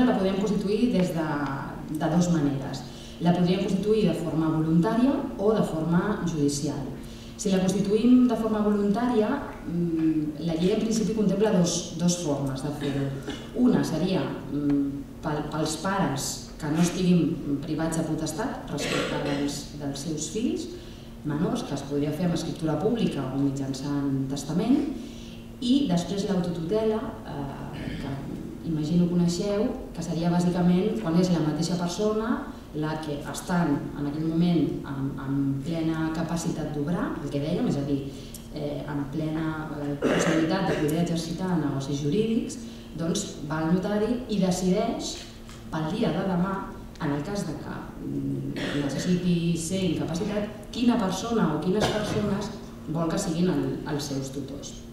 la podríem constituir des de dues maneres. La podríem constituir de forma voluntària o de forma judicial. Si la constituïm de forma voluntària, la llei en principi contempla dues formes de fer-ho. Una seria pels pares que no estiguin privats de potestat respecte dels seus fills menors, que es podria fer amb escriptura pública o mitjançant testament, i després l'autotutela, que imagino coneixeu, que seria bàsicament quan és la mateixa persona la que estan en aquell moment amb plena capacitat d'obrar, el que dèiem, és a dir, amb plena possibilitat de poder exercitar negocis jurídics, doncs va al notari i decideix pel dia de demà, en el cas que necessiti ser incapacitat, quina persona o quines persones vol que siguin els seus tutors.